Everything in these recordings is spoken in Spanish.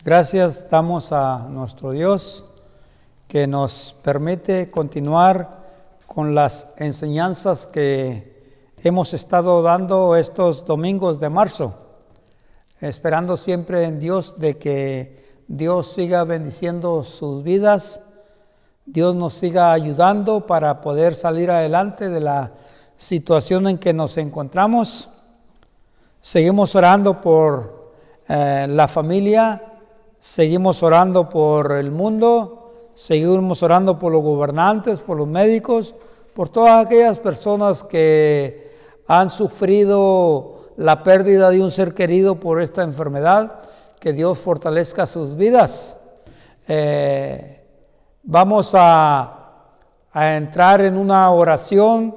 Gracias damos a nuestro Dios que nos permite continuar con las enseñanzas que hemos estado dando estos domingos de marzo, esperando siempre en Dios de que Dios siga bendiciendo sus vidas, Dios nos siga ayudando para poder salir adelante de la situación en que nos encontramos. Seguimos orando por la familia, seguimos orando por el mundo, seguimos orando por los gobernantes, por los médicos, por todas aquellas personas que han sufrido la pérdida de un ser querido por esta enfermedad. Que Dios fortalezca sus vidas. Vamos a entrar en una oración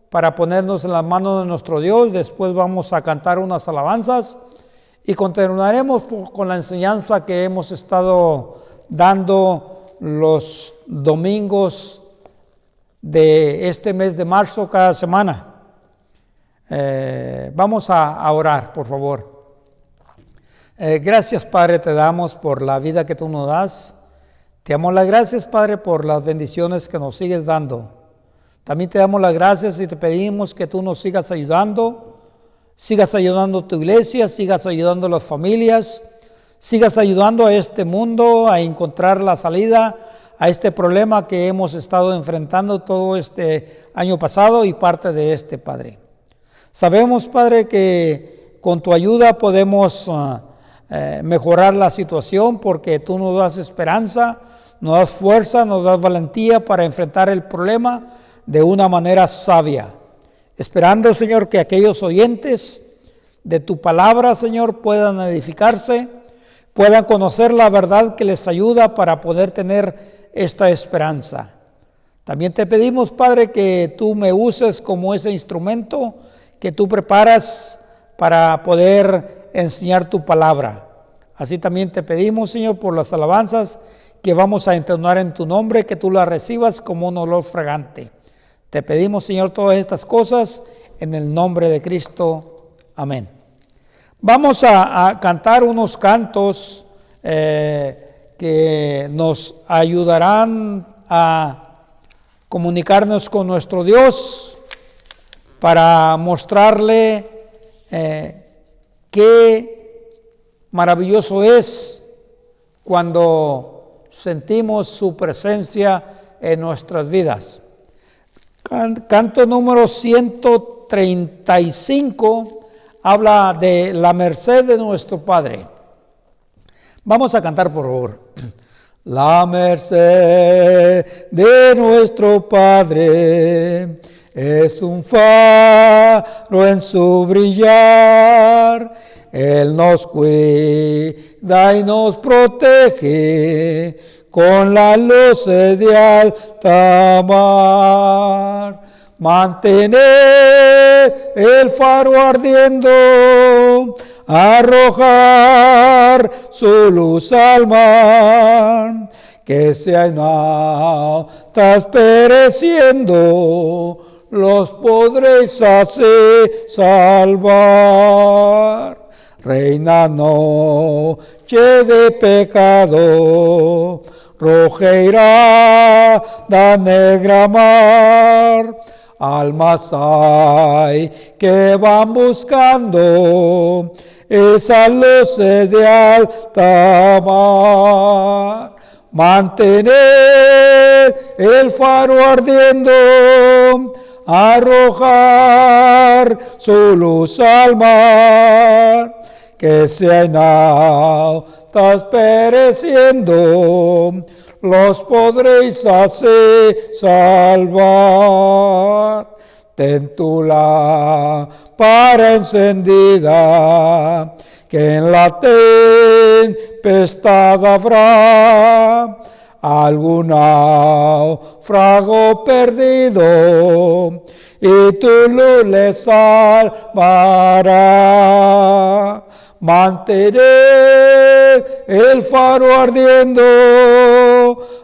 para ponernos en las manos de nuestro Dios. Después vamos a cantar unas alabanzas y continuaremos con la enseñanza que hemos estado dando los domingos de este mes de marzo cada semana. Vamos a orar, por favor. Gracias, Padre, te damos por la vida que tú nos das. Te damos las gracias, Padre, por las bendiciones que nos sigues dando. También te damos las gracias y te pedimos que tú nos sigas ayudando a tu iglesia, sigas ayudando a las familias, sigas ayudando a este mundo a encontrar la salida a este problema que hemos estado enfrentando todo este año pasado y parte de este, Padre. Sabemos, Padre, que con tu ayuda podemos mejorar la situación porque tú nos das esperanza, nos das fuerza, nos das valentía para enfrentar el problema de una manera sabia. Esperando, Señor, que aquellos oyentes de tu palabra, Señor, puedan edificarse, puedan conocer la verdad que les ayuda para poder tener esta esperanza. También te pedimos, Padre, que tú me uses como ese instrumento que tú preparas para poder enseñar tu palabra. Así también te pedimos, Señor, por las alabanzas que vamos a entonar en tu nombre, que tú las recibas como un olor fragante. Te pedimos, Señor, todas estas cosas en el nombre de Cristo. Amén. Vamos a cantar unos cantos que nos ayudarán a comunicarnos con nuestro Dios para mostrarle qué maravilloso es cuando sentimos su presencia en nuestras vidas. Canto número 135 habla de la merced de nuestro Padre. Vamos a cantar, por favor. La merced de nuestro Padre es un faro en su brillar. Él nos cuida y nos protege con la luz de alta mar. Mantener el faro ardiendo, arrojar su luz al mar, que se en altas pereciendo, los podréis así salvar. Reina noche de pecado, rojeira da negra mar, almas hay que van buscando esa luz de alta mar. Mantener el faro ardiendo, arrojar su luz al mar, que se en altas pereciendo, los podréis así salvar. Ten tu lámpara encendida, que en la tempestad habrá algún náufrago perdido, y tu luz le salvará. Mantener el faro ardiendo,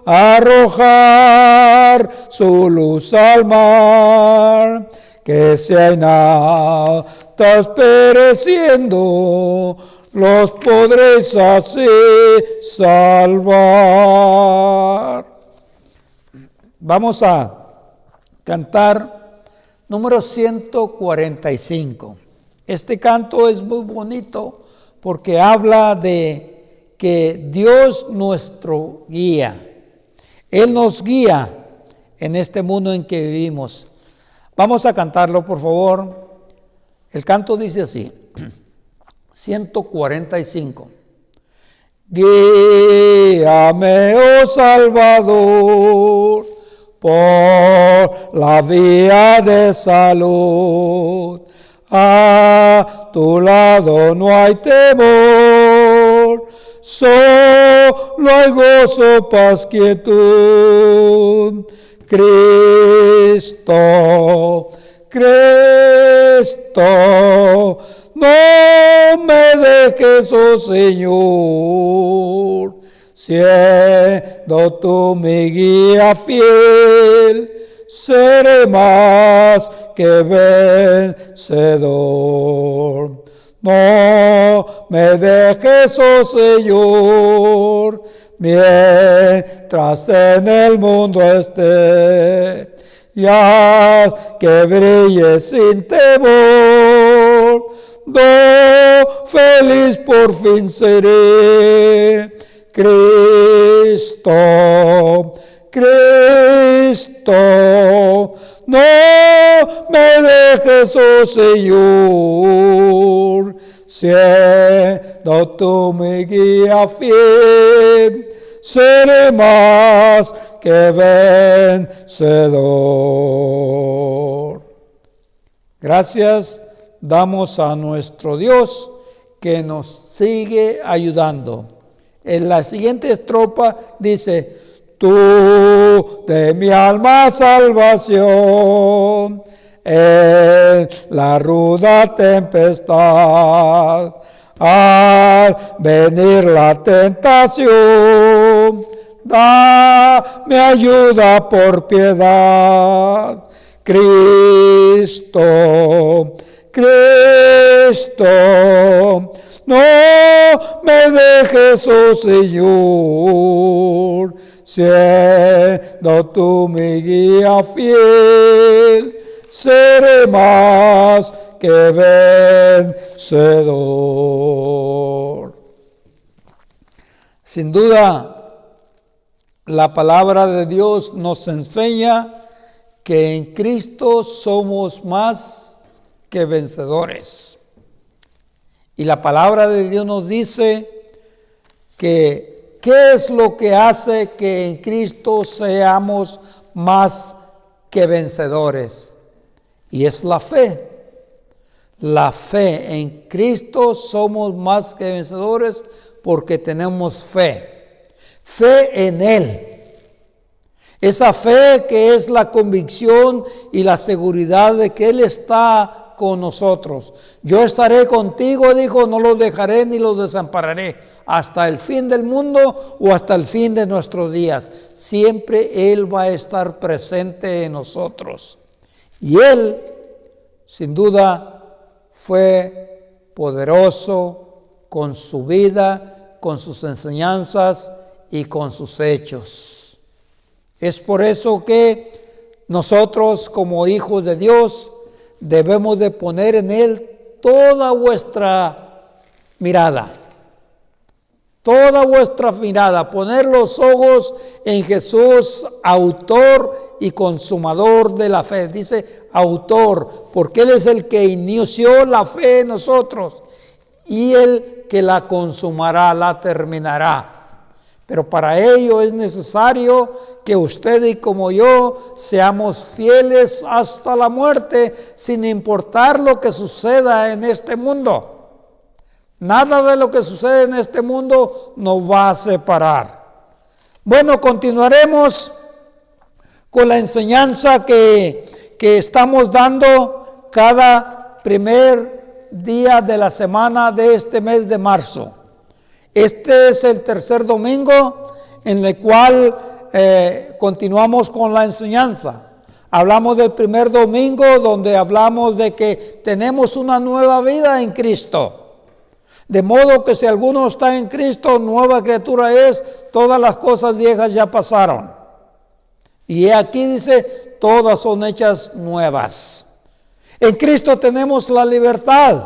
arrojar su luz al mar, que se en altas pereciendo, los podréis así salvar. Vamos a cantar número 145. Este canto es muy bonito porque habla de que Dios nuestro guía. Él nos guía en este mundo en que vivimos. Vamos a cantarlo, por favor. El canto dice así, 145. Guíame, oh Salvador, por la vía de salud. A tu lado no hay temor, solo hay gozo, paz, quietud. Cristo, no me dejes, oh Señor, siendo tú mi guía fiel, seré más que vencedor. No me dejes, oh Señor, mientras en el mundo esté, y haz que brille sin temor. Feliz por fin seré. Cristo, no me dejes, oh Señor, siendo tú mi guía fiel, seré más que vencedor. Gracias damos a nuestro Dios que nos sigue ayudando. En la siguiente estrofa dice, tú de mi alma salvación, en la ruda tempestad, al venir la tentación, dame ayuda por piedad. Cristo, no me dejes, oh Señor, siendo tú mi guía fiel, seré más que vencedor. Sin duda, la palabra de Dios nos enseña que en Cristo somos más que vencedores. Y la palabra de Dios nos dice que ¿qué es lo que hace que en Cristo seamos más que vencedores? Y es la fe. La fe en Cristo somos más que vencedores porque tenemos fe. Fe en Él. Esa fe que es la convicción y la seguridad de que Él está con nosotros. Yo estaré contigo, dijo, no los dejaré ni los desampararé hasta el fin del mundo o hasta el fin de nuestros días. Siempre Él va a estar presente en nosotros. Y Él, sin duda, fue poderoso con su vida, con sus enseñanzas y con sus hechos. Es por eso que nosotros como hijos de Dios debemos de poner en Él toda vuestra mirada. Toda vuestra mirada, poner los ojos en Jesús, autor y consumador de la fe. Dice autor, porque Él es el que inició la fe en nosotros y el que la consumará, la terminará. Pero para ello es necesario que usted y como yo seamos fieles hasta la muerte, sin importar lo que suceda en este mundo. Nada de lo que sucede en este mundo nos va a separar. Bueno, continuaremos con la enseñanza que estamos dando cada primer día de la semana de este mes de marzo. Este es el tercer domingo en el cual continuamos con la enseñanza. Hablamos del primer domingo donde hablamos de que tenemos una nueva vida en Cristo. De modo que si alguno está en Cristo, nueva criatura es, todas las cosas viejas ya pasaron. Y aquí dice, todas son hechas nuevas. En Cristo tenemos la libertad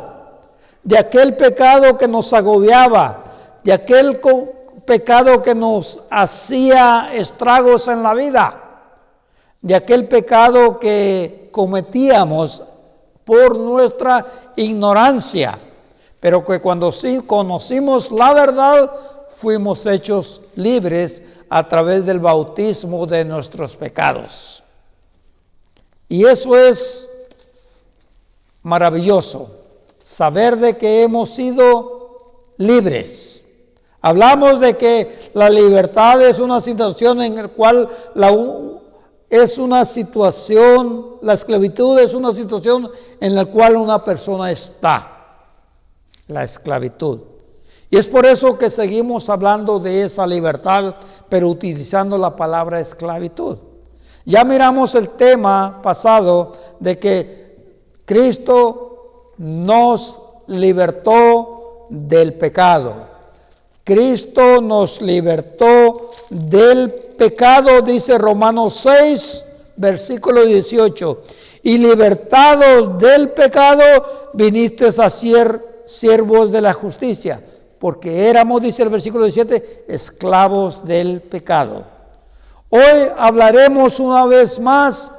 de aquel pecado que nos agobiaba, de aquel pecado que nos hacía estragos en la vida, de aquel pecado que cometíamos por nuestra ignorancia, pero que cuando sí conocimos la verdad, fuimos hechos libres a través del bautismo de nuestros pecados. Y eso es maravilloso, saber de que hemos sido libres. Hablamos de que la libertad es una situación en la cual la esclavitud es una situación en la cual una persona está. La esclavitud. Y es por eso que seguimos hablando de esa libertad, pero utilizando la palabra esclavitud. Ya miramos el tema pasado de que Cristo nos libertó del pecado. Cristo nos libertó del pecado, dice Romanos 6, versículo 18. Y libertados del pecado, viniste a ser siervos de la justicia, porque éramos, dice el versículo 17, esclavos del pecado. Hoy hablaremos una vez más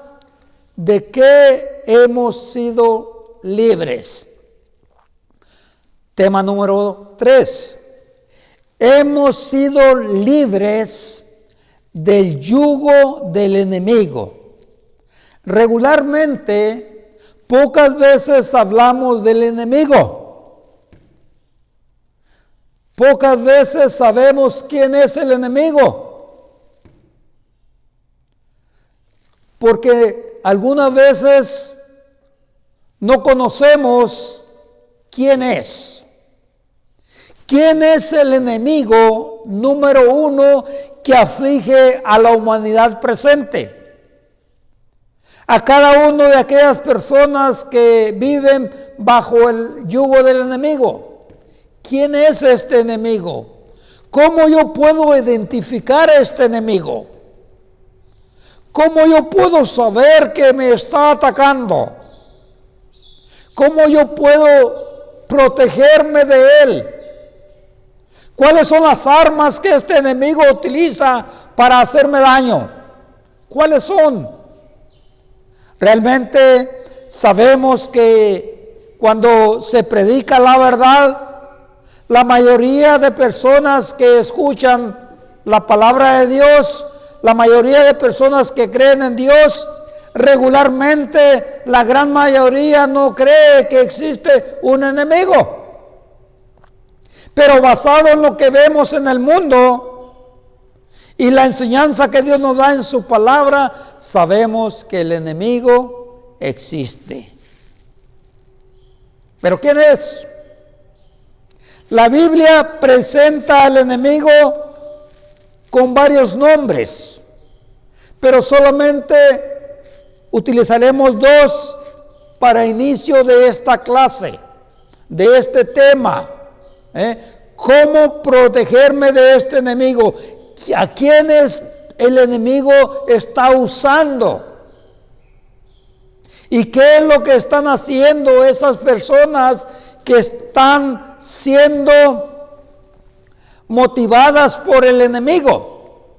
de que hemos sido libres. Tema número 3. Hemos sido libres del yugo del enemigo. Regularmente, pocas veces hablamos del enemigo. Pocas veces sabemos quién es el enemigo, porque algunas veces no conocemos quién es. ¿Quién es el enemigo número uno que aflige a la humanidad presente? A cada uno de aquellas personas que viven bajo el yugo del enemigo. ¿Quién es este enemigo? ¿Cómo yo puedo identificar a este enemigo? ¿Cómo yo puedo saber que me está atacando? ¿Cómo yo puedo protegerme de él? ¿Cuáles son las armas que este enemigo utiliza para hacerme daño? ¿Cuáles son? Realmente sabemos que cuando se predica la verdad, la mayoría de personas que escuchan la palabra de Dios, la mayoría de personas que creen en Dios, regularmente la gran mayoría no cree que existe un enemigo. Pero basado en lo que vemos en el mundo y la enseñanza que Dios nos da en su palabra, sabemos que el enemigo existe. ¿Pero quién es? La Biblia presenta al enemigo con varios nombres, pero solamente utilizaremos dos para inicio de esta clase, de este tema. ¿Cómo protegerme de este enemigo? ¿A quiénes el enemigo está usando? ¿Y qué es lo que están haciendo esas personas que están siendo motivadas por el enemigo?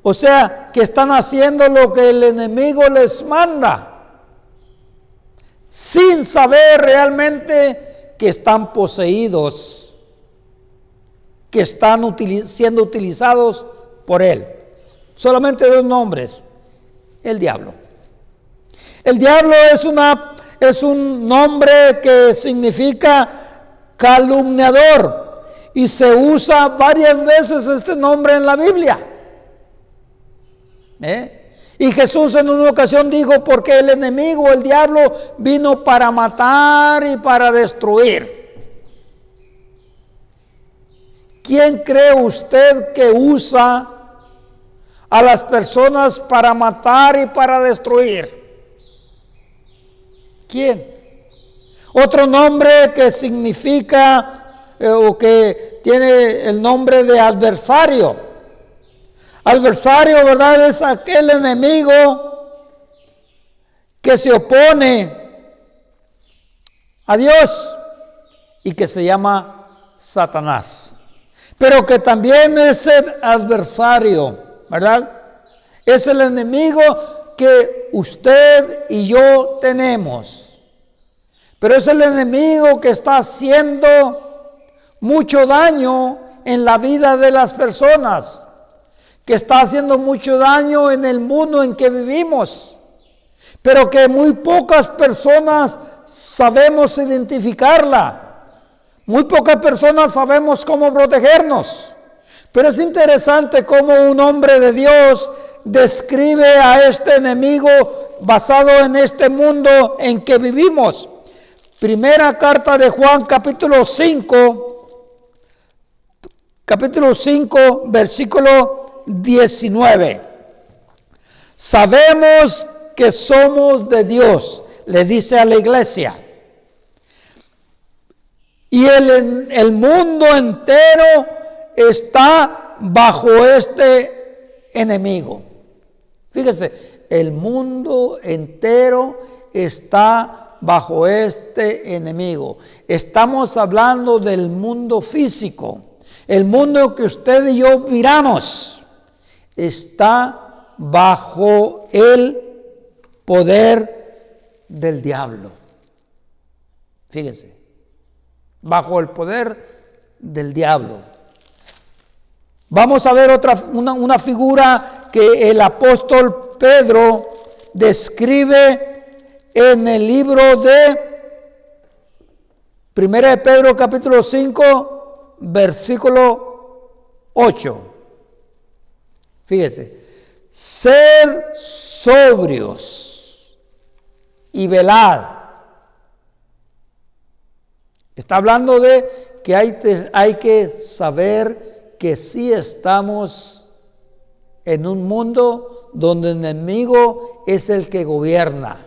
O sea, que están haciendo lo que el enemigo les manda, sin saber realmente que están poseídos, que están siendo utilizados por él. Solamente dos nombres: el diablo. El diablo es un nombre que significa calumniador, y se usa varias veces este nombre en la Biblia. Y Jesús en una ocasión dijo, porque el enemigo, el diablo, vino para matar y para destruir. ¿Quién cree usted que usa a las personas para matar y para destruir? ¿Quién? Otro nombre que significa o que tiene el nombre de adversario. Adversario, ¿verdad? Es aquel enemigo que se opone a Dios y que se llama Satanás. Pero que también es el adversario, ¿verdad? Es el enemigo que usted y yo tenemos. Pero es el enemigo que está haciendo mucho daño en la vida de las personas, que está haciendo mucho daño en el mundo en que vivimos, pero que muy pocas personas sabemos identificarla. Muy pocas personas sabemos cómo protegernos. Pero es interesante cómo un hombre de Dios describe a este enemigo basado en este mundo en que vivimos. Primera carta de Juan, capítulo 5, versículo 19. Sabemos que somos de Dios, le dice a la iglesia. Y el mundo entero está bajo este enemigo. Fíjese, el mundo entero está bajo este enemigo. Estamos hablando del mundo físico. El mundo que usted y yo miramos está bajo el poder del diablo. Fíjese, bajo el poder del diablo. Vamos a ver una figura que el apóstol Pedro describe en el libro de 1 de Pedro capítulo 5 versículo 8. Fíjese, ser sobrios y velad. Está hablando de que hay que saber que sí estamos en un mundo donde el enemigo es el que gobierna.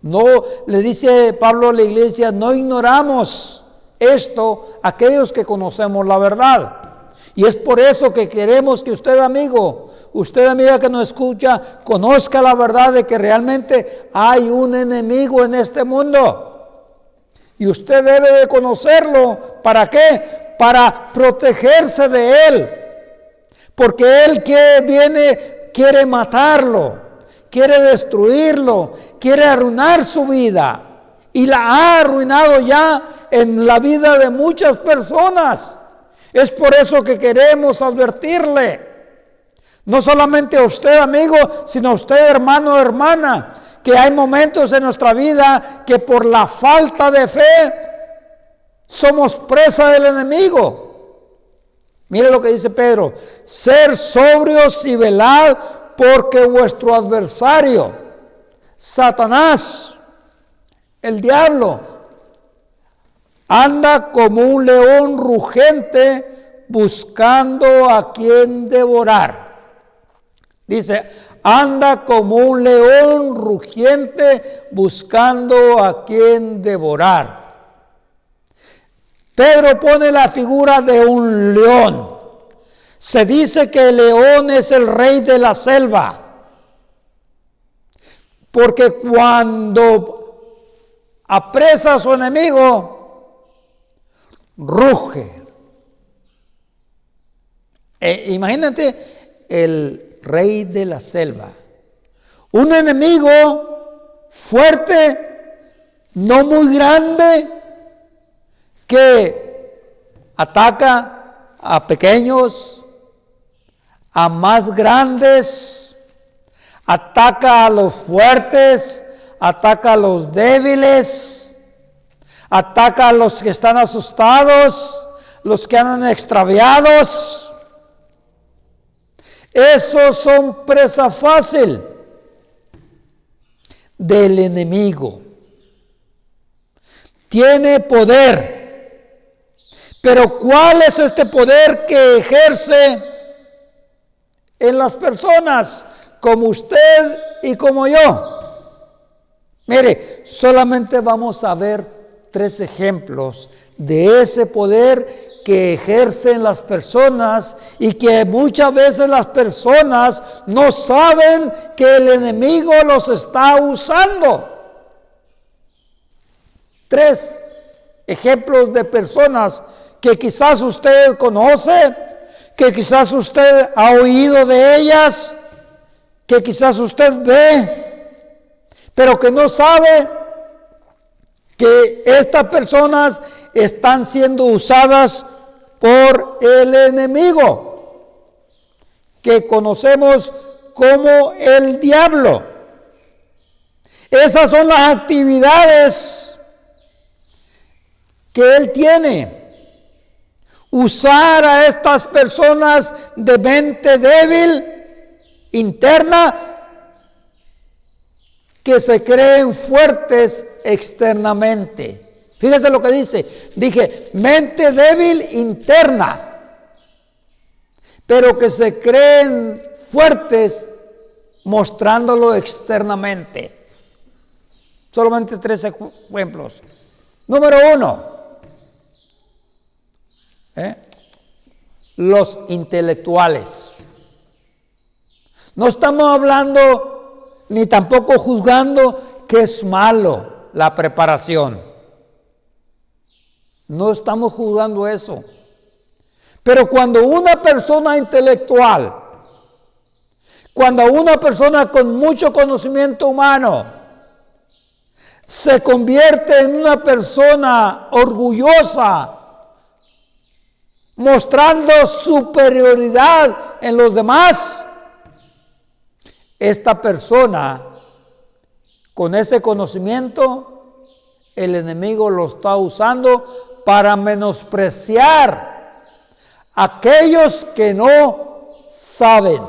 No, le dice Pablo a la iglesia, no ignoramos esto aquellos que conocemos la verdad. Y es por eso que queremos que usted, amigo, usted, amiga que nos escucha, conozca la verdad de que realmente hay un enemigo en este mundo. Y usted debe de conocerlo. ¿Para qué? Para protegerse de él. Porque él que viene quiere matarlo, quiere destruirlo, quiere arruinar su vida. Y la ha arruinado ya en la vida de muchas personas. Es por eso que queremos advertirle. No solamente a usted, amigo, sino a usted, hermano o hermana, que hay momentos en nuestra vida que por la falta de fe somos presa del enemigo. Mire lo que dice Pedro: ser sobrios y velad, porque vuestro adversario, Satanás, el diablo, anda como un león rugente buscando a quien devorar. Dice, anda como un león rugiente buscando a quien devorar. Pedro pone la figura de un león. Se dice que el león es el rey de la selva, porque cuando apresa a su enemigo, ruge. Imagínate el rey de la selva, un enemigo fuerte, no muy grande, que ataca a pequeños, a más grandes, ataca a los fuertes, ataca a los débiles, ataca a los que están asustados, los que andan extraviados. Esos son presa fácil del enemigo. Tiene poder. Pero ¿cuál es este poder que ejerce en las personas como usted y como yo? Mire, solamente vamos a ver 3 ejemplos de ese poder que ejercen las personas y que muchas veces las personas no saben que el enemigo los está usando. 3 ejemplos de personas que quizás usted conoce, que quizás usted ha oído de ellas, que quizás usted ve, pero que no sabe que estas personas están siendo usadas por el enemigo, que conocemos como el diablo. Esas son las actividades que él tiene. Usar a estas personas de mente débil, interna, que se creen fuertes externamente. Fíjese lo que dice. Dije, mente débil interna, pero que se creen fuertes mostrándolo externamente. Solamente 3 ejemplos. Número 1. Los intelectuales. No estamos hablando ni tampoco juzgando que es malo la preparación. No estamos juzgando eso. Pero cuando una persona intelectual, cuando una persona con mucho conocimiento humano se convierte en una persona orgullosa, mostrando superioridad en los demás, esta persona, con ese conocimiento, el enemigo lo está usando para menospreciar a aquellos que no saben,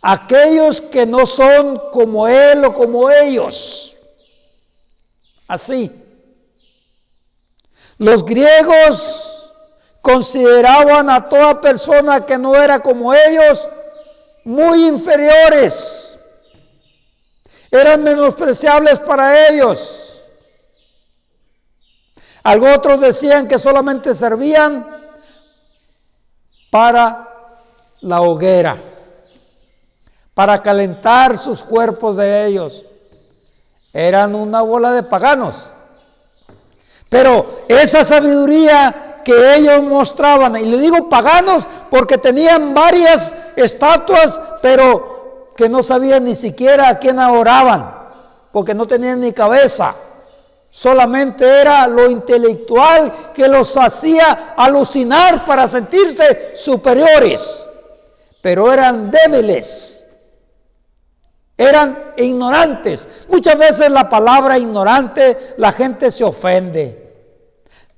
aquellos que no son como él o como ellos. Así, los griegos consideraban a toda persona que no era como ellos muy inferiores, eran menospreciables para ellos. Algunos otros decían que solamente servían para la hoguera, para calentar sus cuerpos de ellos. Eran una bola de paganos. Pero esa sabiduría que ellos mostraban, y le digo paganos porque tenían varias estatuas, pero que no sabían ni siquiera a quién adoraban, porque no tenían ni cabeza. Solamente era lo intelectual que los hacía alucinar para sentirse superiores, pero eran débiles, eran ignorantes. Muchas veces la palabra ignorante, la gente se ofende.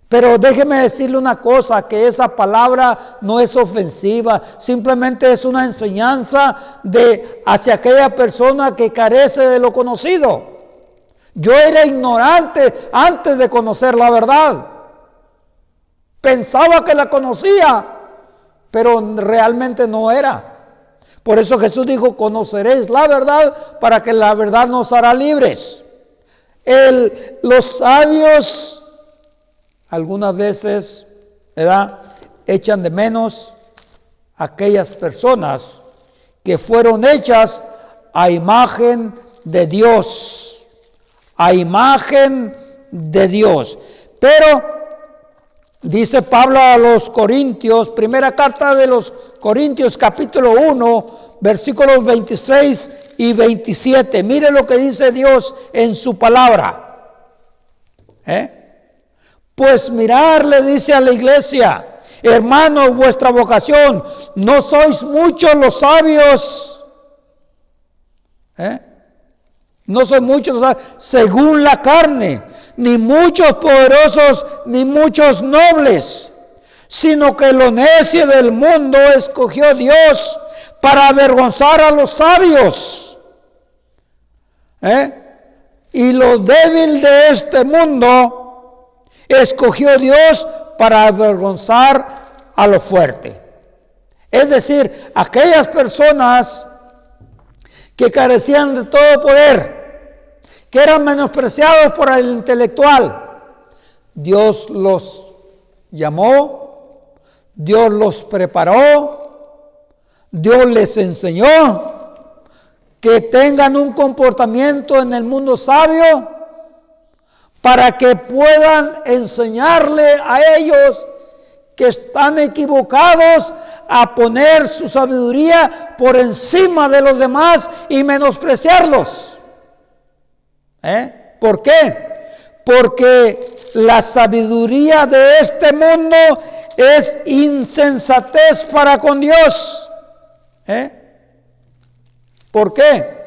Pero déjeme decirle una cosa, que esa palabra no es ofensiva, simplemente es una enseñanza hacia aquella persona que carece de lo conocido. Yo era ignorante antes de conocer la verdad. Pensaba que la conocía, pero realmente no era. Por eso Jesús dijo, conoceréis la verdad para que la verdad nos hará libres. Los sabios algunas veces, ¿verdad?, echan de menos a aquellas personas que fueron hechas a imagen de Dios, a imagen de Dios. Pero dice Pablo a los Corintios, primera carta de los Corintios, capítulo 1, versículos 26 y 27. Mire lo que dice Dios en su palabra. Pues mirar, le dice a la iglesia, hermanos, vuestra vocación, no sois muchos los sabios. No son muchos según la carne, ni muchos poderosos, ni muchos nobles, sino que lo necio del mundo escogió Dios para avergonzar a los sabios. Y lo débil de este mundo escogió Dios para avergonzar a lo fuerte. Es decir, aquellas personas que carecían de todo poder, que eran menospreciados por el intelectual. Dios los llamó, Dios los preparó, Dios les enseñó que tengan un comportamiento en el mundo sabio para que puedan enseñarle a ellos que están equivocados a poner su sabiduría por encima de los demás y menospreciarlos. ¿Por qué? Porque la sabiduría de este mundo es insensatez para con Dios. ¿Por qué?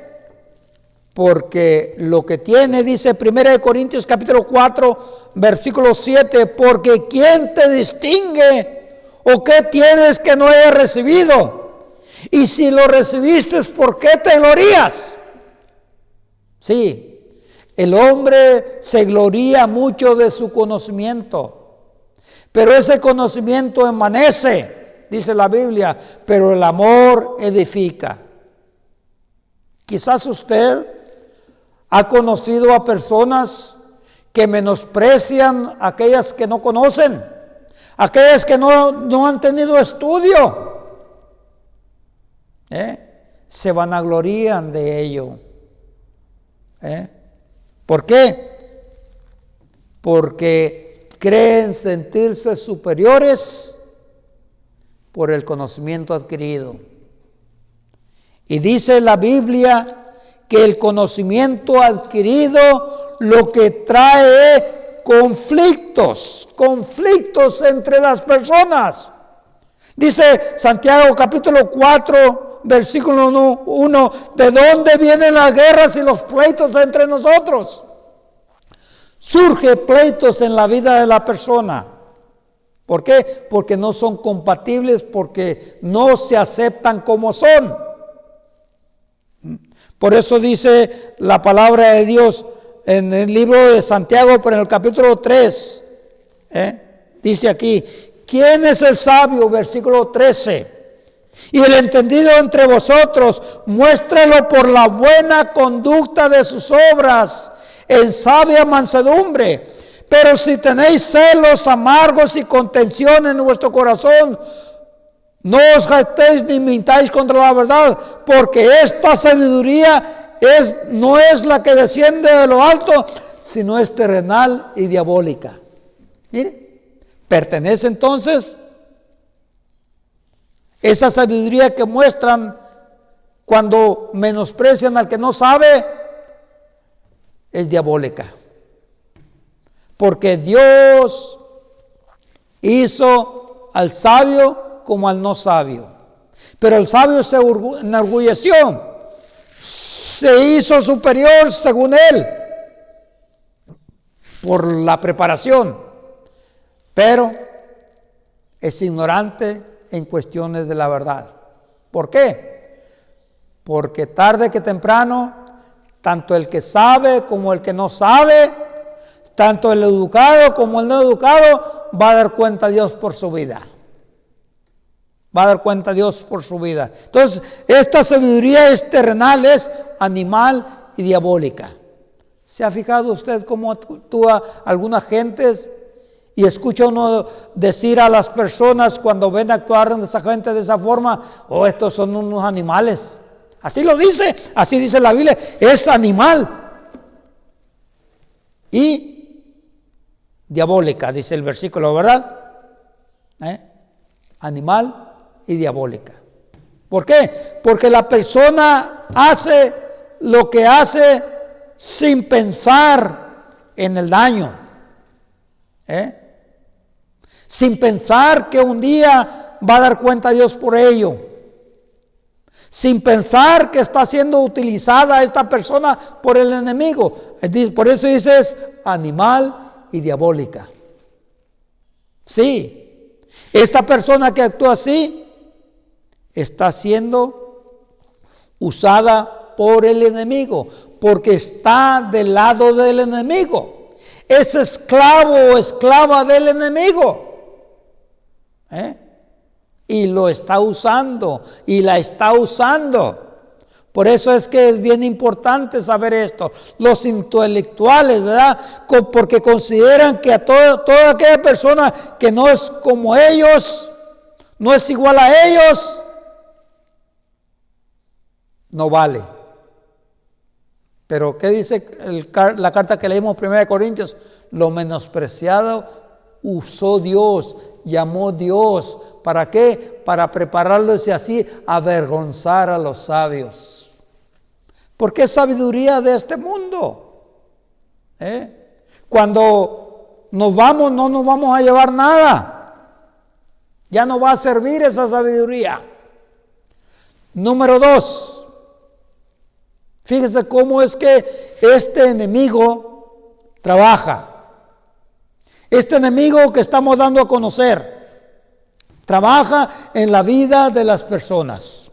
Porque lo que tiene, dice 1 Corintios capítulo 4, versículo 7, porque ¿quién te distingue? ¿O qué tienes que no hayas recibido? Y si lo recibiste, ¿por qué te glorías? Sí, el hombre se gloría mucho de su conocimiento, pero ese conocimiento envanece, dice la Biblia, pero el amor edifica. Quizás usted ha conocido a personas que menosprecian a aquellas que no conocen, aquellas que no han tenido estudio. Se vanaglorían de ello. ¿Por qué? Porque creen sentirse superiores por el conocimiento adquirido. Y dice la Biblia que el conocimiento adquirido lo que trae es conflictos entre las personas. Dice Santiago capítulo 4, versículo 1, ¿de dónde vienen las guerras y los pleitos entre nosotros? Surge pleitos en la vida de la persona. ¿Por qué? Porque no son compatibles, porque no se aceptan como son. Por eso dice la palabra de Dios en el libro de Santiago, pero en el capítulo 3, dice aquí, ¿quién es el sabio? Versículo 13. Y el entendido entre vosotros, muéstrelo por la buena conducta de sus obras, en sabia mansedumbre. Pero si tenéis celos amargos y contención en vuestro corazón, no os jactéis ni mintáis contra la verdad, porque esta sabiduría no es la que desciende de lo alto, sino es terrenal y diabólica. Mire, pertenece entonces esa sabiduría que muestran cuando menosprecian al que no sabe, es diabólica. Porque Dios hizo al sabio como al no sabio. Pero el sabio se enorgulleció, se hizo superior según él, por la preparación, pero es ignorante en cuestiones de la verdad. ¿Por qué? Porque tarde que temprano, tanto el que sabe como el que no sabe, tanto el educado como el no educado, va a dar cuenta a Dios por su vida. Va a dar cuenta a Dios por su vida. Entonces, esta sabiduría es terrenal, es animal y diabólica. ¿Se ha fijado usted cómo actúa algunas gentes? Y escucha uno decir a las personas cuando ven actuar de esa gente de esa forma, oh, estos son unos animales. Así lo dice, así dice la Biblia, es animal. Y diabólica, dice el versículo, ¿verdad? Animal y diabólica. ¿Por qué? Porque la persona hace lo que hace sin pensar en el daño. Sin pensar que un día va a dar cuenta a Dios por ello. Sin pensar que está siendo utilizada esta persona por el enemigo. Por eso dice es animal y diabólica. Sí, esta persona que actúa así está siendo usada por el enemigo, porque está del lado del enemigo. Es esclavo o esclava del enemigo. Y lo está usando y la está usando. Por eso es que es bien importante saber esto. Los intelectuales, ¿verdad? Porque consideran que a toda aquella persona que no es como ellos, no es igual a ellos, no vale. Pero ¿qué dice la carta que leímos 1 Corintios? Lo menospreciado usó Dios, llamó Dios. ¿Para qué? Para prepararlos y así avergonzar a los sabios. Porque es sabiduría de este mundo. Cuando nos vamos, no nos vamos a llevar nada. Ya no va a servir esa sabiduría. Número 2. Fíjese cómo es que este enemigo trabaja. Este enemigo que estamos dando a conocer trabaja en la vida de las personas,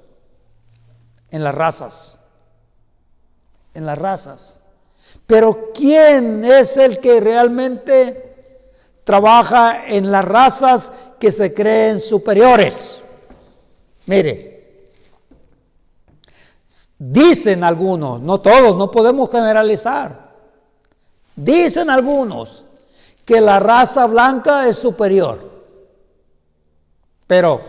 en las razas. En las razas. Pero ¿quién es el que realmente trabaja en las razas que se creen superiores? Mire, dicen algunos, no todos, no podemos generalizar. Dicen algunos que la raza blanca es superior. Pero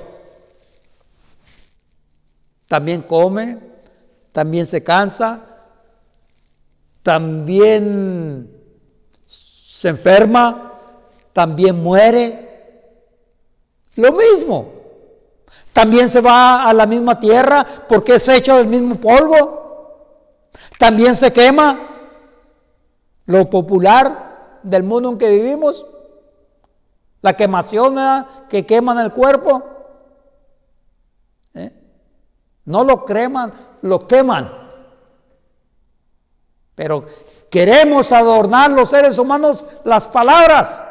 también come, también se cansa, también se enferma, también muere. Lo mismo. También se va a la misma tierra porque es hecho del mismo polvo. También se quema. Lo popular del mundo en que vivimos, la quemación, ¿verdad?, que queman el cuerpo. No lo creman, lo queman. Pero queremos adornar los seres humanos las palabras,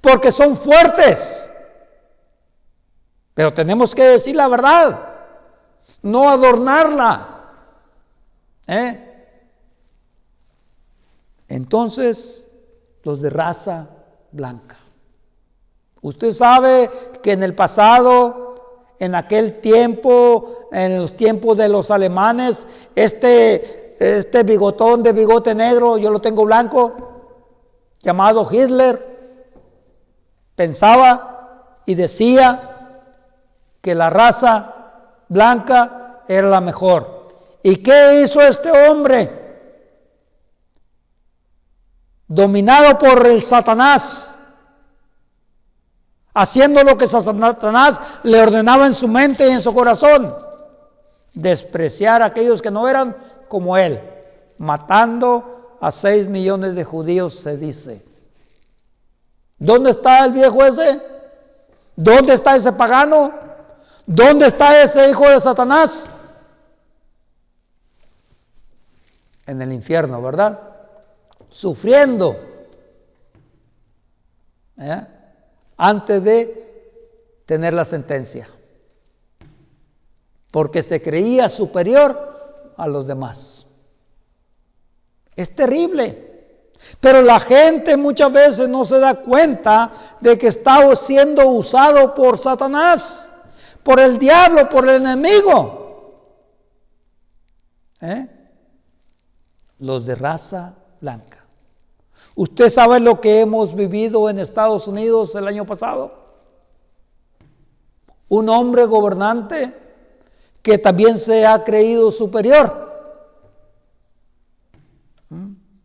porque son fuertes. Pero tenemos que decir la verdad, no adornarla. Entonces, los de raza blanca. Usted sabe que en el pasado, en aquel tiempo, en los tiempos de los alemanes, este bigotón de bigote negro, yo lo tengo blanco, llamado Hitler, pensaba y decía que la raza blanca era la mejor. ¿Y qué hizo este hombre? Dominado por el Satanás, haciendo lo que Satanás le ordenaba en su mente y en su corazón, despreciar a aquellos que no eran como él, matando a 6 millones de judíos, se dice. ¿Dónde está el viejo ese? ¿Dónde está ese pagano? ¿Dónde está ese hijo de Satanás? En el infierno, ¿verdad? Sufriendo. Antes de tener la sentencia. Porque se creía superior a los demás. Es terrible. Pero la gente muchas veces no se da cuenta de que está siendo usado por Satanás, por el diablo, por el enemigo. Los de raza blanca. ¿Usted sabe lo que hemos vivido en Estados Unidos el año pasado? Un hombre gobernante que también se ha creído superior.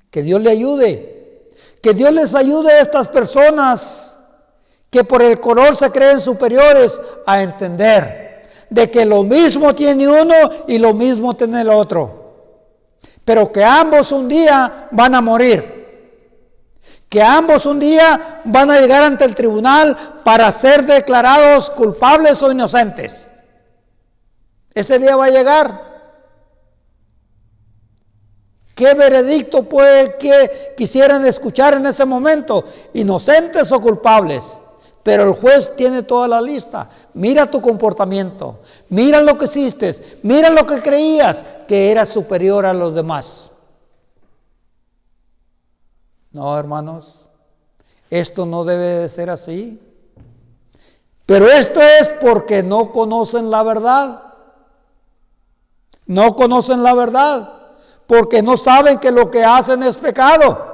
Que Dios le ayude. Que Dios les ayude a estas personas que por el color se creen superiores a entender de que lo mismo tiene uno y lo mismo tiene el otro. Pero que ambos un día van a morir. Que ambos un día van a llegar ante el tribunal para ser declarados culpables o inocentes. Ese día va a llegar. ¿Qué veredicto que quisieran escuchar en ese momento? ¿Inocentes o culpables? Pero el juez tiene toda la lista. Mira tu comportamiento. Mira lo que hiciste. Mira lo que creías que era superior a los demás. No, hermanos. Esto no debe de ser así. Pero esto es porque no conocen la verdad. no conocen la verdad, porque no saben que lo que hacen es pecado.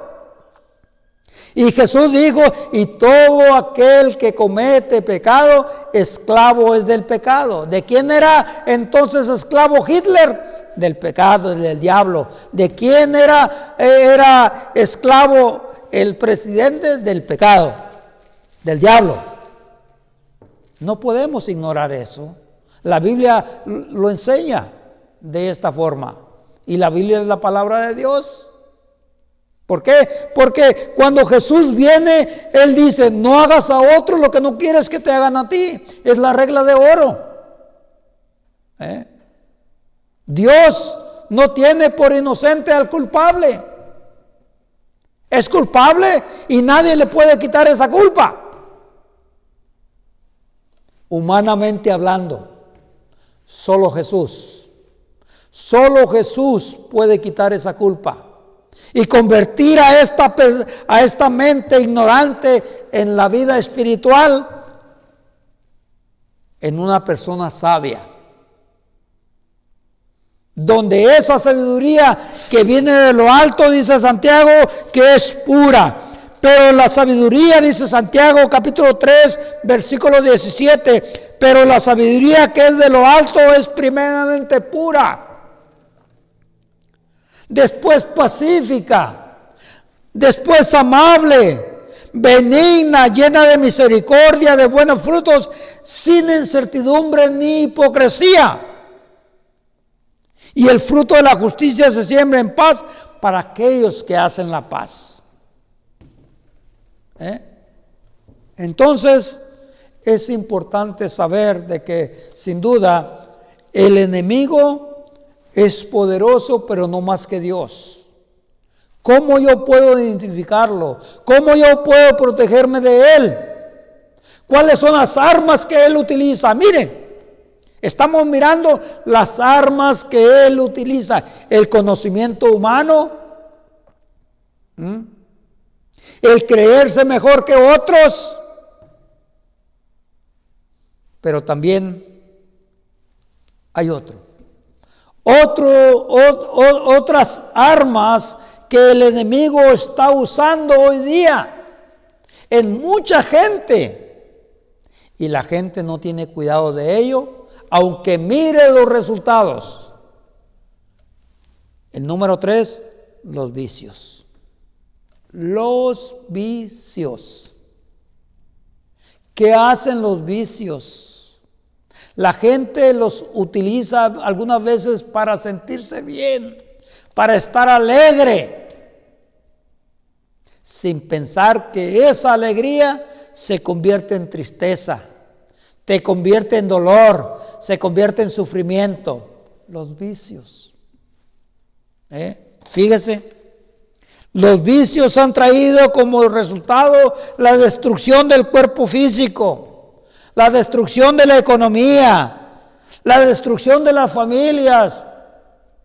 Y Jesús dijo, y todo aquel que comete pecado, esclavo es del pecado. ¿De quién era entonces esclavo Hitler? Del pecado, del diablo. ¿De quién era esclavo el presidente? Del pecado, del diablo. No podemos ignorar eso. La Biblia lo enseña de esta forma. Y la Biblia es la palabra de Dios. ¿Por qué? Porque cuando Jesús viene, Él dice, no hagas a otro lo que no quieres que te hagan a ti. Es la regla de oro. Dios no tiene por inocente al culpable. Es culpable y nadie le puede quitar esa culpa. Humanamente hablando, solo Jesús puede quitar esa culpa y convertir a esta mente ignorante en la vida espiritual en una persona sabia, donde esa sabiduría que viene de lo alto, dice Santiago, que es pura. Pero la sabiduría, dice Santiago capítulo 3, versículo 17, pero la sabiduría que es de lo alto es primeramente pura, después pacífica, después amable, benigna, llena de misericordia, de buenos frutos, sin incertidumbre ni hipocresía. Y el fruto de la justicia se siembra en paz para aquellos que hacen la paz. Entonces, es importante saber de que, sin duda, el enemigo es poderoso, pero no más que Dios. ¿Cómo yo puedo identificarlo? ¿Cómo yo puedo protegerme de él? ¿Cuáles son las armas que él utiliza? Miren, estamos mirando las armas que él utiliza. El conocimiento humano, el creerse mejor que otros, pero también hay otras armas que el enemigo está usando hoy día en mucha gente, y la gente no tiene cuidado de ello, aunque mire los resultados. El número 3, los vicios. Los vicios. ¿Qué hacen los vicios? La gente los utiliza algunas veces para sentirse bien, para estar alegre, sin pensar que esa alegría se convierte en tristeza, te convierte en dolor, se convierte en sufrimiento. Los vicios. Fíjese. Los vicios han traído como resultado la destrucción del cuerpo físico, la destrucción de la economía, la destrucción de las familias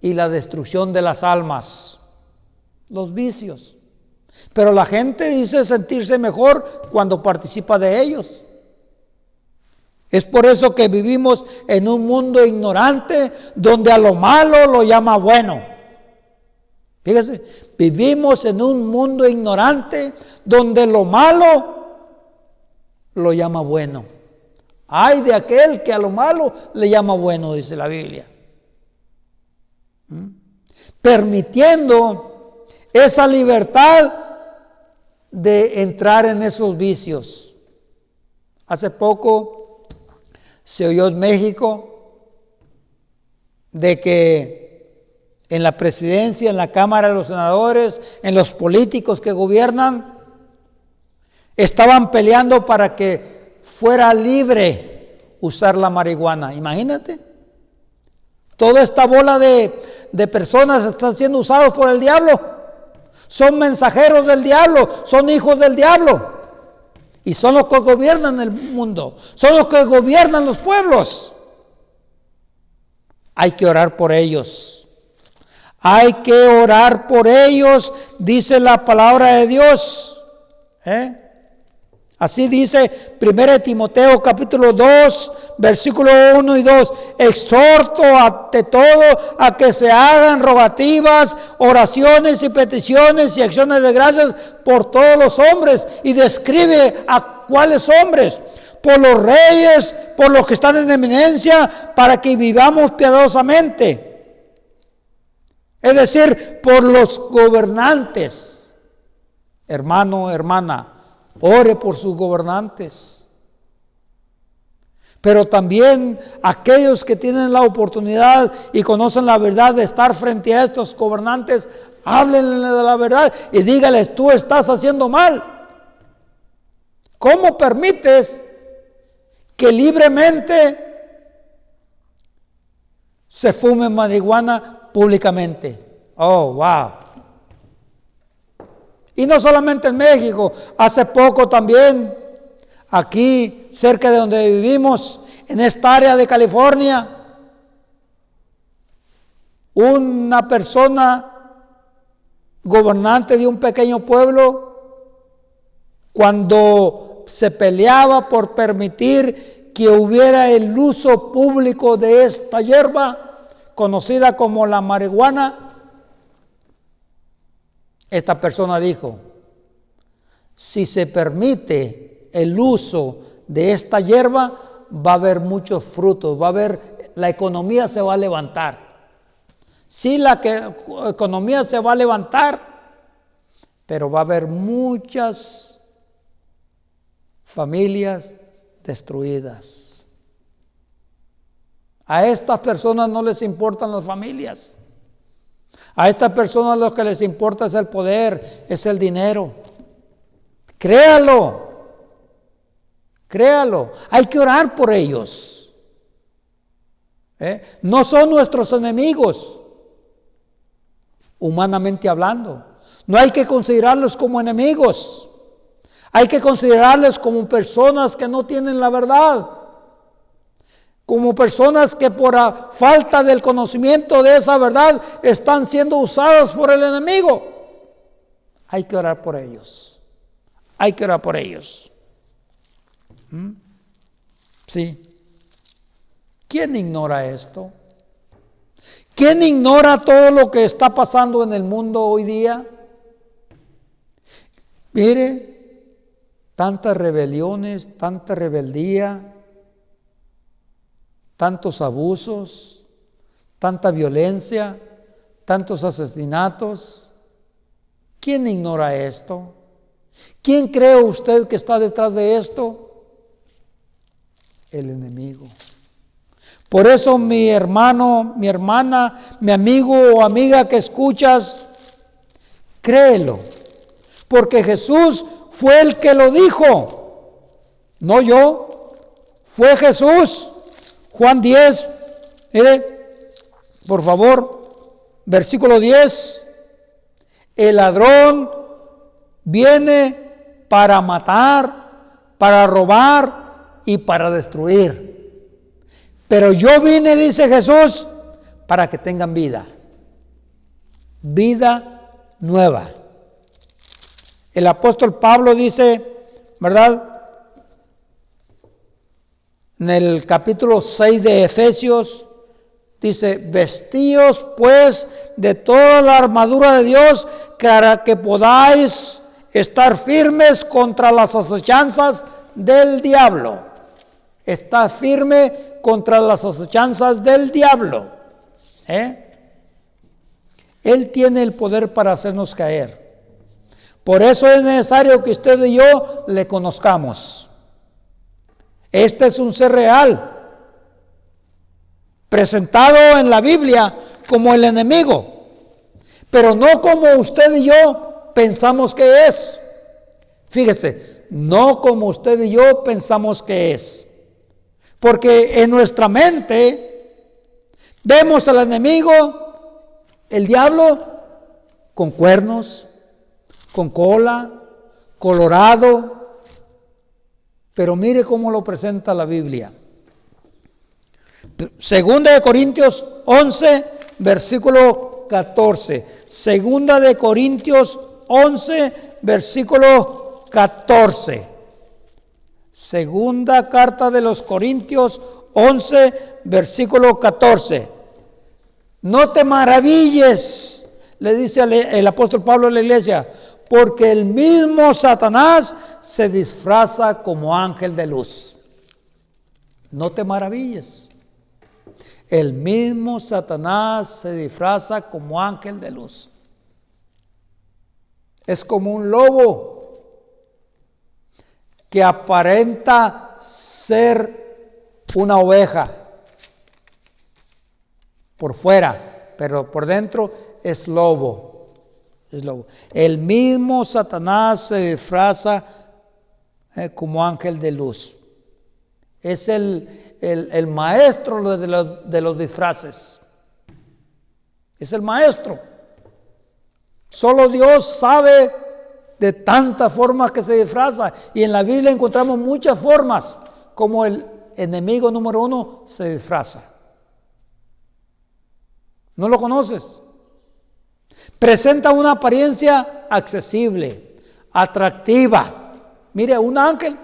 y la destrucción de las almas. Los vicios. Pero la gente dice sentirse mejor cuando participa de ellos. Es por eso que vivimos en un mundo ignorante donde a lo malo lo llama bueno. Fíjese, vivimos en un mundo ignorante donde lo malo lo llama bueno. Ay de aquel que a lo malo le llama bueno, dice la Biblia. Permitiendo esa libertad de entrar en esos vicios. Hace poco se oyó en México de que en la presidencia, en la Cámara de los Senadores, en los políticos que gobiernan, estaban peleando para que fuera libre usar la marihuana. Imagínate. Toda esta bola de personas están siendo usados por el diablo. Son mensajeros del diablo, son hijos del diablo. Y son los que gobiernan el mundo, son los que gobiernan los pueblos. Hay que orar por ellos. Hay que orar por ellos, dice la palabra de Dios. Así dice 1 Timoteo capítulo 2, versículo 1 y 2. Exhorto ante todo a que se hagan rogativas, oraciones y peticiones y acciones de gracias por todos los hombres. Y describe a cuáles hombres: por los reyes, por los que están en eminencia, para que vivamos piadosamente. Es decir, por los gobernantes. Hermano, hermana, ore por sus gobernantes. Pero también aquellos que tienen la oportunidad y conocen la verdad de estar frente a estos gobernantes, háblenle de la verdad y dígales: tú estás haciendo mal. ¿Cómo permites que libremente se fume marihuana públicamente? Oh, wow. Y no solamente en México, hace poco también, aquí cerca de donde vivimos, en esta área de California, una persona gobernante de un pequeño pueblo, cuando se peleaba por permitir que hubiera el uso público de esta hierba, conocida como la marihuana, esta persona dijo: si se permite el uso de esta hierba, va a haber muchos frutos, la economía se va a levantar. Sí, economía se va a levantar, pero va a haber muchas familias destruidas. A estas personas no les importan las familias. A estas personas lo que les importa es el poder, es el dinero. Créalo. Hay que orar por ellos. No son nuestros enemigos, humanamente hablando. No hay que considerarlos como enemigos. Hay que considerarlos como personas que no tienen la verdad. Como personas que por falta del conocimiento de esa verdad están siendo usadas por el enemigo. Hay que orar por ellos. Hay que orar por ellos. Sí. ¿Quién ignora esto? ¿Quién ignora todo lo que está pasando en el mundo hoy día? Mire, tantas rebeliones, tanta rebeldía, tantos abusos, tanta violencia, tantos asesinatos. ¿Quién ignora esto? ¿Quién cree usted que está detrás de esto? El enemigo. Por eso, mi hermano, mi hermana, mi amigo o amiga que escuchas, créelo, porque Jesús fue el que lo dijo, no yo, fue Jesús. Juan 10, por favor, versículo 10. El ladrón viene para matar, para robar y para destruir. Pero yo vine, dice Jesús, para que tengan vida. Vida nueva. El apóstol Pablo dice, ¿verdad?, en el capítulo 6 de Efesios, dice: vestíos pues de toda la armadura de Dios, para que podáis estar firmes contra las acechanzas del diablo. Está firme contra las acechanzas del diablo. Él tiene el poder para hacernos caer. Por eso es necesario que usted y yo le conozcamos. Este es un ser real, presentado en la Biblia como el enemigo, pero no como usted y yo pensamos que es. Fíjese, no como usted y yo pensamos que es. Porque en nuestra mente vemos al enemigo, el diablo, con cuernos, con cola, colorado. Pero mire cómo lo presenta la Biblia. Segunda de Corintios 11, versículo 14. Segunda de Corintios 11, versículo 14. Segunda carta de los Corintios 11, versículo 14. No te maravilles, le dice el apóstol Pablo a la iglesia, porque el mismo Satanás se disfraza como ángel de luz. No te maravilles. El mismo Satanás se disfraza como ángel de luz. Es como un lobo que aparenta ser una oveja por fuera, pero por dentro es lobo. Es lobo. El mismo Satanás se disfraza como ángel de luz. Es el maestro de los disfraces. Es el maestro. Solo Dios sabe de tantas formas que se disfraza. Y en la Biblia encontramos muchas formas como el enemigo número uno se disfraza. ¿No lo conoces? Presenta una apariencia accesible, atractiva. Mire, un ángel.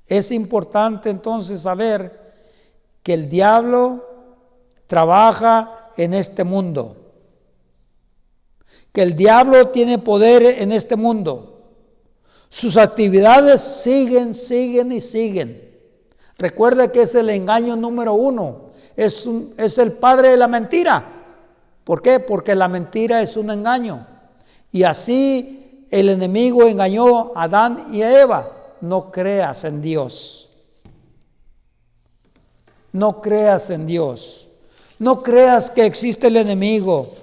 Es importante entonces saber que el diablo trabaja en este mundo, que el diablo tiene poder en este mundo. Sus actividades siguen y siguen. Recuerda que es el engaño número uno, es el padre de la mentira. ¿Por qué? Porque la mentira es un engaño. Y así el enemigo engañó a Adán y a Eva. No creas en Dios. No creas en Dios. No creas que existe el enemigo.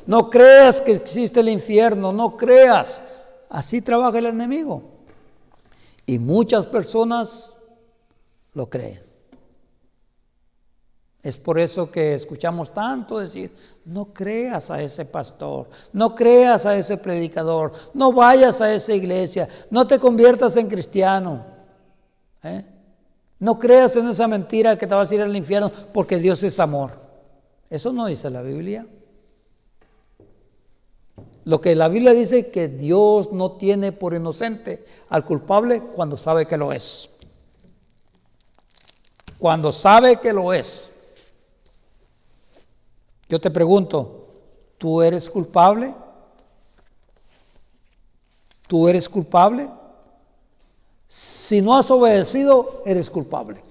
No creas que existe el infierno. No creas. Así trabaja el enemigo. Y muchas personas lo creen. Es por eso que escuchamos tanto decir, no creas a ese pastor, no creas a ese predicador, no vayas a esa iglesia, no te conviertas en cristiano. No creas en esa mentira que te vas a ir al infierno porque Dios es amor. Eso no dice la Biblia. Lo que la Biblia dice que Dios no tiene por inocente al culpable cuando sabe que lo es. Cuando sabe que lo es. Yo te pregunto, ¿tú eres culpable? ¿Tú eres culpable? Si no has obedecido, eres culpable.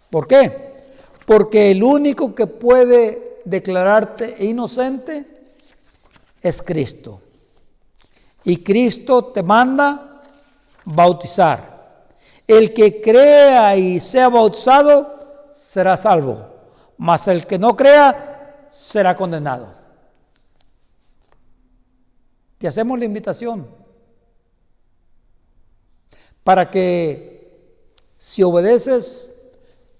¿Por qué? Porque el único que puede declararte inocente es Cristo. Y Cristo te manda bautizar. El que crea y sea bautizado será salvo. Mas el que no crea será condenado. Te hacemos la invitación para que si obedeces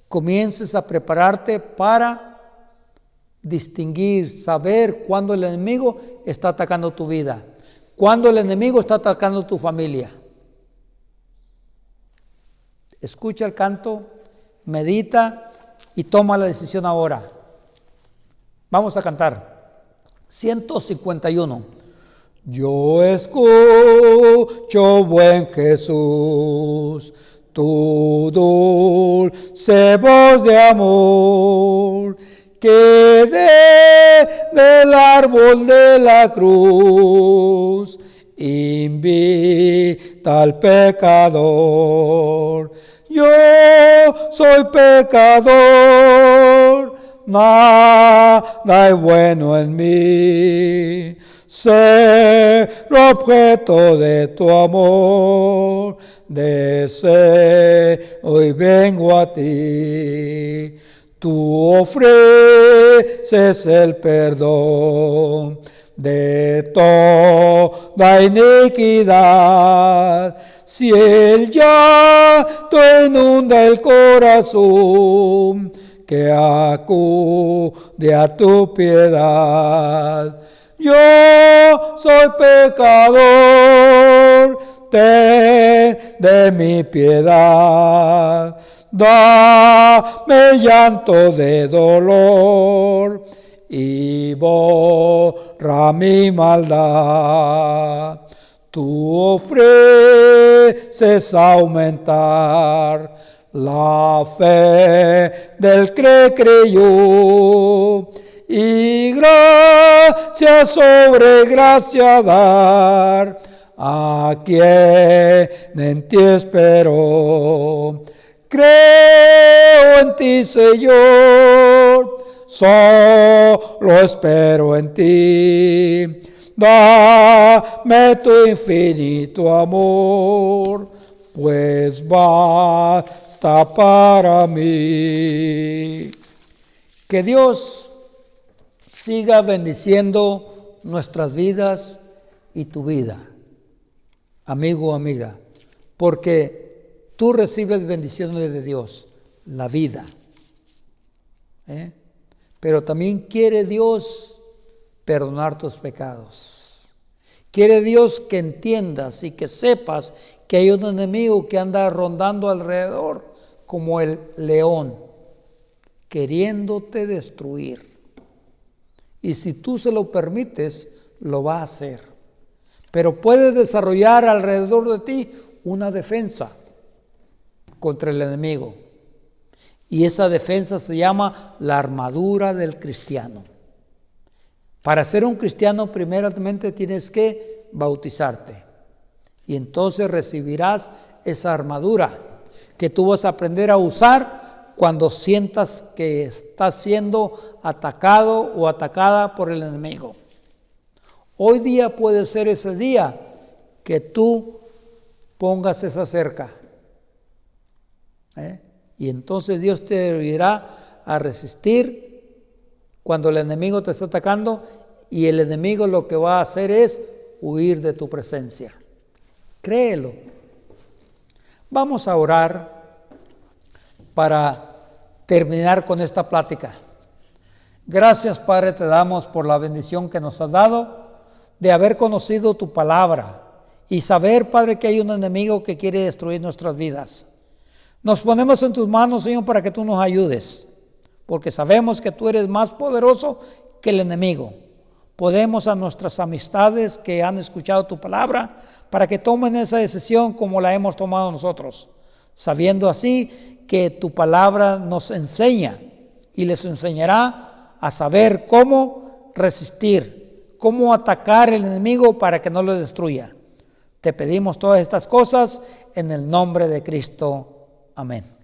comiences a prepararte para distinguir, saber cuándo el enemigo está atacando tu vida, cuándo el enemigo está atacando tu familia. Escucha el canto, medita y toma la decisión ahora. Vamos a cantar. 151. Yo escucho, buen Jesús, tu dulce voz de amor, que del árbol de la cruz invita al pecador. Yo soy pecador, nada hay bueno en mí, ser objeto de tu amor, deseo y vengo a ti. Tú ofreces el perdón de toda iniquidad. Si el llanto inunda el corazón, que acude a tu piedad. Yo soy pecador, ten de mi piedad. Dame llanto de dolor y borra mi maldad. tú ofreces aumentar la fe del que creyó, y gracia sobre gracia dar a quien en ti esperó. Creo en ti, Señor, solo espero en ti. Dame tu infinito amor, pues basta para mí. Que Dios siga bendiciendo nuestras vidas y tu vida, amigo o amiga, porque tú recibes bendiciones de Dios, la vida. Pero también quiere Dios perdonar tus pecados. Quiere Dios que entiendas y que sepas que hay un enemigo que anda rondando alrededor como el león, queriéndote destruir. Y si tú se lo permites, lo va a hacer. Pero puedes desarrollar alrededor de ti una defensa contra el enemigo. Y esa defensa se llama la armadura del cristiano. Para ser un cristiano, primeramente tienes que bautizarte. Y entonces recibirás esa armadura que tú vas a aprender a usar cuando sientas que estás siendo atacado o atacada por el enemigo. Hoy día puede ser ese día que tú pongas esa cerca. Y entonces Dios te ayudará a resistir cuando el enemigo te está atacando, y el enemigo lo que va a hacer es huir de tu presencia. Créelo. Vamos a orar para terminar con esta plática. Gracias, Padre, te damos por la bendición que nos has dado de haber conocido tu palabra y saber, Padre, que hay un enemigo que quiere destruir nuestras vidas. Nos ponemos en tus manos, Señor, para que tú nos ayudes, porque sabemos que tú eres más poderoso que el enemigo. Podemos a nuestras amistades que han escuchado tu palabra para que tomen esa decisión como la hemos tomado nosotros, sabiendo así que tu palabra nos enseña y les enseñará a saber cómo resistir, cómo atacar al enemigo para que no lo destruya. Te pedimos todas estas cosas en el nombre de Cristo. Amén.